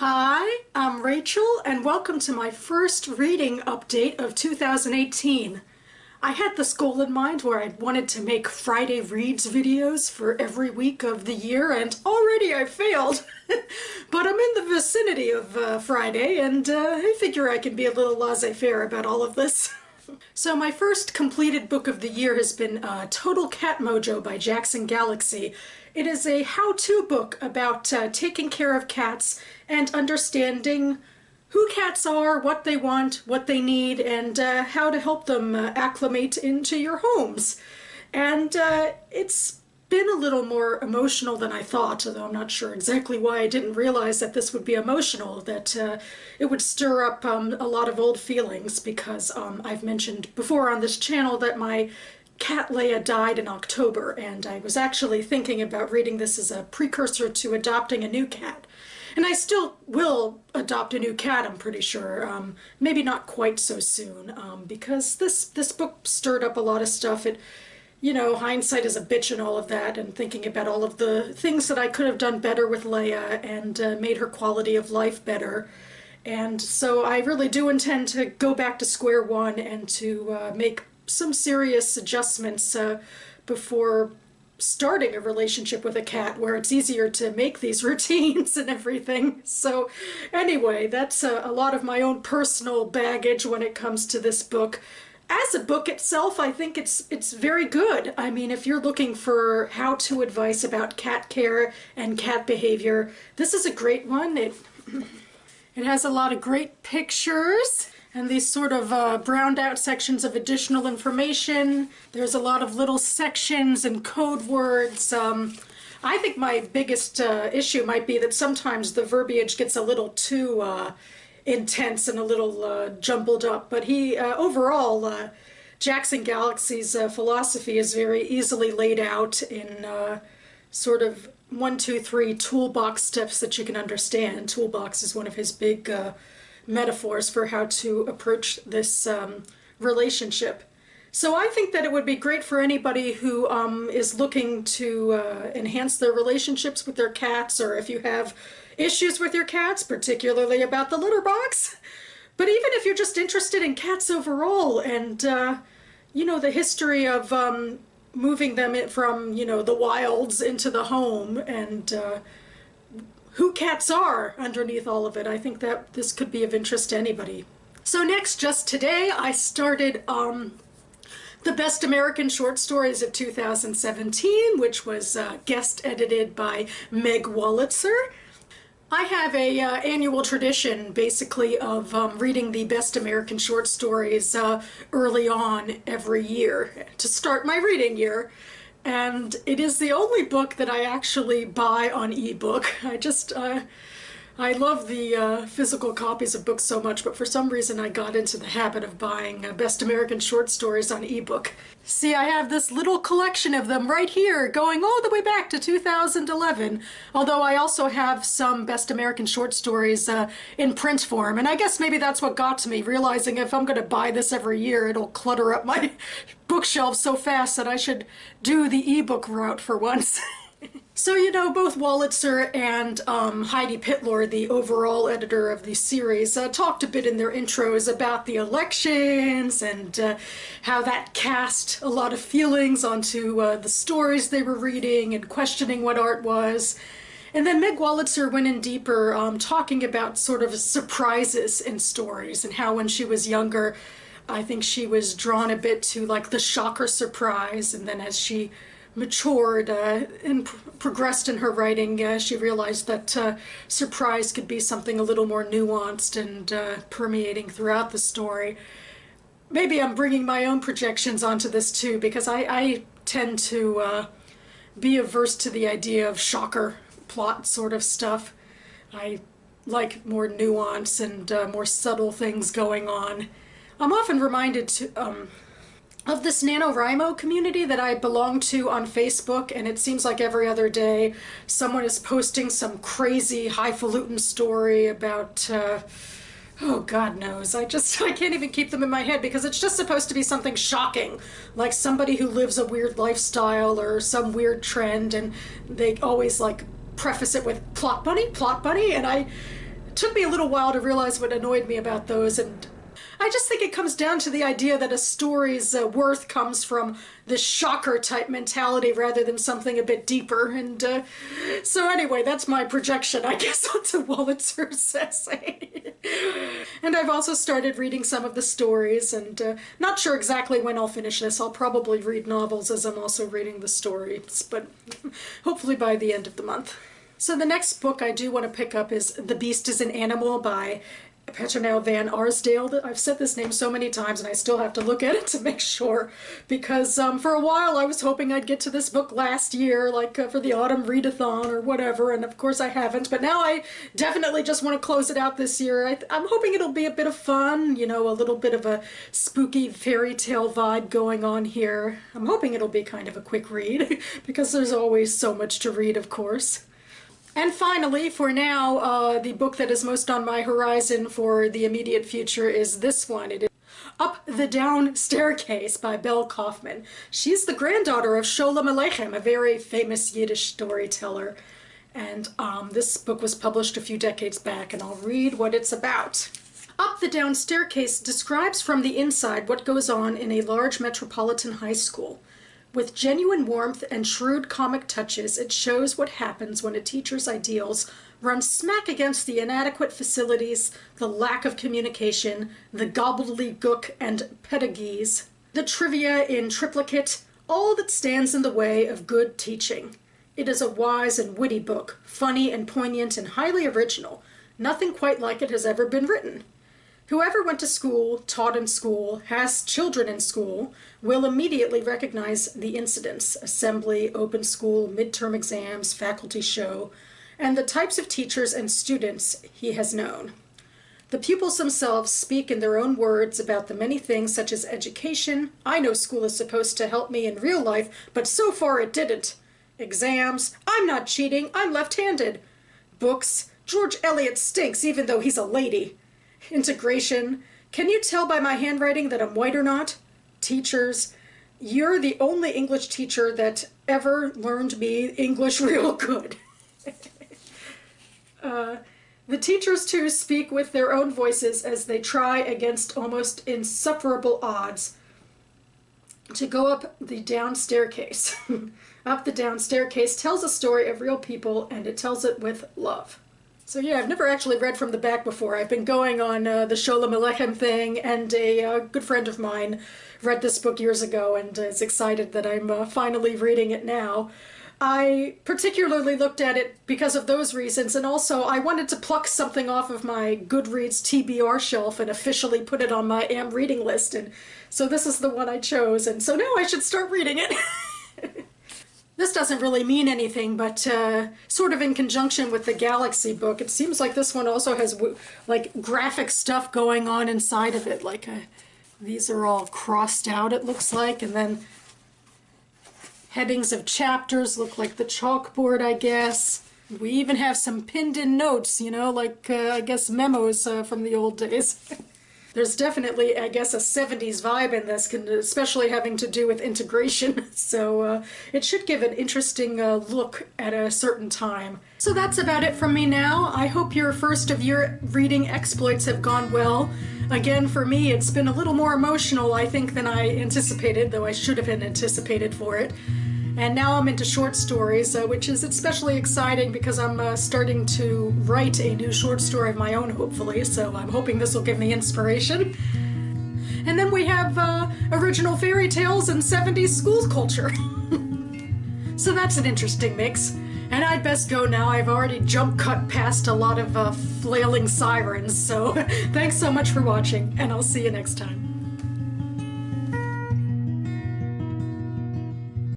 Hi, I'm Rachel, and welcome to my first reading update of 2018. I had this goal in mind where I wanted to make Friday Reads videos for every week of the year, and already I failed. But I'm in the vicinity of Friday, and I figure I can be a little laissez-faire about all of this. So my first completed book of the year has been Total Cat Mojo by Jackson Galaxy. It is a how-to book about taking care of cats and understanding who cats are, what they want, what they need, and how to help them acclimate into your homes. And it's been a little more emotional than I thought, although I'm not sure exactly why I didn't realize that this would be emotional, that it would stir up a lot of old feelings, because I've mentioned before on this channel that my cat Leia died in October, and I was actually thinking about reading this as a precursor to adopting a new cat. And I still will adopt a new cat, I'm pretty sure. Maybe not quite so soon, because this book stirred up a lot of stuff. You know, hindsight is a bitch and all of that, and thinking about all of the things that I could have done better with Leia and made her quality of life better. And so I really do intend to go back to square one and to make some serious adjustments before starting a relationship with a cat, where it's easier to make these routines and everything. So anyway, that's a lot of my own personal baggage when it comes to this book. As a book itself, I think it's very good. I mean, if you're looking for how-to advice about cat care and cat behavior, this is a great one. It has a lot of great pictures and these sort of browned out sections of additional information. There's a lot of little sections and code words. I think my biggest issue might be that sometimes the verbiage gets a little too intense and a little jumbled up, but overall, Jackson Galaxy's philosophy is very easily laid out in sort of 1, 2, 3 toolbox steps that you can understand. Toolbox is one of his big metaphors for how to approach this relationship. So I think that it would be great for anybody who is looking to enhance their relationships with their cats, or if you have issues with your cats, particularly about the litter box. But even if you're just interested in cats overall, and you know, the history of moving them from, you know, the wilds into the home, and who cats are underneath all of it, I think that this could be of interest to anybody. So next, just today, I started the Best American Short Stories of 2017, which was guest edited by Meg Wolitzer. I have a annual tradition, basically, of reading the Best American Short Stories early on every year to start my reading year. And it is the only book that I actually buy on ebook. I love the physical copies of books so much, but for some reason I got into the habit of buying Best American Short Stories on ebook. See, I have this little collection of them right here, going all the way back to 2011, although I also have some Best American Short Stories in print form, and I guess maybe that's what got to me, realizing if I'm going to buy this every year, it'll clutter up my bookshelf so fast that I should do the ebook route for once. So, you know, both Wolitzer and Heidi Pitlor, the overall editor of the series, talked a bit in their intros about the elections and how that cast a lot of feelings onto the stories they were reading and questioning what art was. And then Meg Wolitzer went in deeper, talking about sort of surprises in stories, and how when she was younger, I think she was drawn a bit to like the shocker surprise, and then as she matured and progressed in her writing, she realized that surprise could be something a little more nuanced and permeating throughout the story. Maybe I'm bringing my own projections onto this too, because I tend to be averse to the idea of shocker plot sort of stuff. I like more nuance and more subtle things going on. I'm often reminded of this NaNoWriMo community that I belong to on Facebook, and it seems like every other day someone is posting some crazy highfalutin story about, oh God knows, I can't even keep them in my head, because it's just supposed to be something shocking, like somebody who lives a weird lifestyle or some weird trend, and they always like preface it with plot bunny, and I took me a little while to realize what annoyed me about those, and I just think it comes down to the idea that a story's worth comes from the shocker type mentality rather than something a bit deeper. And so anyway, that's my projection, I guess, onto Wolitzer's essay. And I've also started reading some of the stories, and not sure exactly when I'll finish this. I'll probably read novels as I'm also reading the stories, but hopefully by the end of the month. So the next book I do want to pick up is The Beast is an Animal by Peternelle van Arsdale. I've said this name so many times and I still have to look at it to make sure, because for a while I was hoping I'd get to this book last year, like for the autumn readathon or whatever, and of course I haven't, but now I definitely just want to close it out this year. I'm hoping it'll be a bit of fun, you know, a little bit of a spooky fairy tale vibe going on here. I'm hoping it'll be kind of a quick read, because there's always so much to read, of course. And finally, for now, the book that is most on my horizon for the immediate future is this one. It is Up the Down Staircase by Belle Kaufman. She's the granddaughter of Sholem Aleichem, a very famous Yiddish storyteller. And this book was published a few decades back, and I'll read what it's about. Up the Down Staircase describes from the inside what goes on in a large metropolitan high school. With genuine warmth and shrewd comic touches, it shows what happens when a teacher's ideals run smack against the inadequate facilities, the lack of communication, the gobbledygook and pedagogies, the trivia in triplicate, all that stands in the way of good teaching. It is a wise and witty book, funny and poignant and highly original. Nothing quite like it has ever been written. Whoever went to school, taught in school, has children in school, will immediately recognize the incidents: assembly, open school, midterm exams, faculty show, and the types of teachers and students he has known. The pupils themselves speak in their own words about the many things such as education. I know school is supposed to help me in real life, but so far it didn't. Exams. I'm not cheating. I'm left-handed. Books. George Eliot stinks even though he's a lady. Integration. Can you tell by my handwriting that I'm white or not? Teachers. You're the only English teacher that ever learned me English real good. The teachers, too, speak with their own voices as they try against almost insufferable odds to go up the down staircase. Up the Down Staircase tells a story of real people, and it tells it with love. So yeah, I've never actually read from the back before. I've been going on the Sholem Aleichem thing, and a good friend of mine read this book years ago and is excited that I'm finally reading it now. I particularly looked at it because of those reasons, and also I wanted to pluck something off of my Goodreads TBR shelf and officially put it on my Am Reading list, and so this is the one I chose, and so now I should start reading it. This doesn't really mean anything, but sort of in conjunction with the Galaxy book, it seems like this one also has like graphic stuff going on inside of it. Like these are all crossed out, it looks like, and then headings of chapters look like the chalkboard, I guess. We even have some pinned in notes, you know, like I guess memos from the old days. There's definitely, I guess, a 70s vibe in this, especially having to do with integration, so it should give an interesting look at a certain time. So that's about it from me now. I hope your first of your reading exploits have gone well. Again, for me, it's been a little more emotional, I think, than I anticipated, though I should have been anticipated for it. And now I'm into short stories, which is especially exciting because I'm starting to write a new short story of my own, hopefully, so I'm hoping this will give me inspiration. And then we have original fairy tales and 70s school culture. So that's an interesting mix. And I'd best go now. I've already jump cut past a lot of flailing sirens, so thanks so much for watching, and I'll see you next time.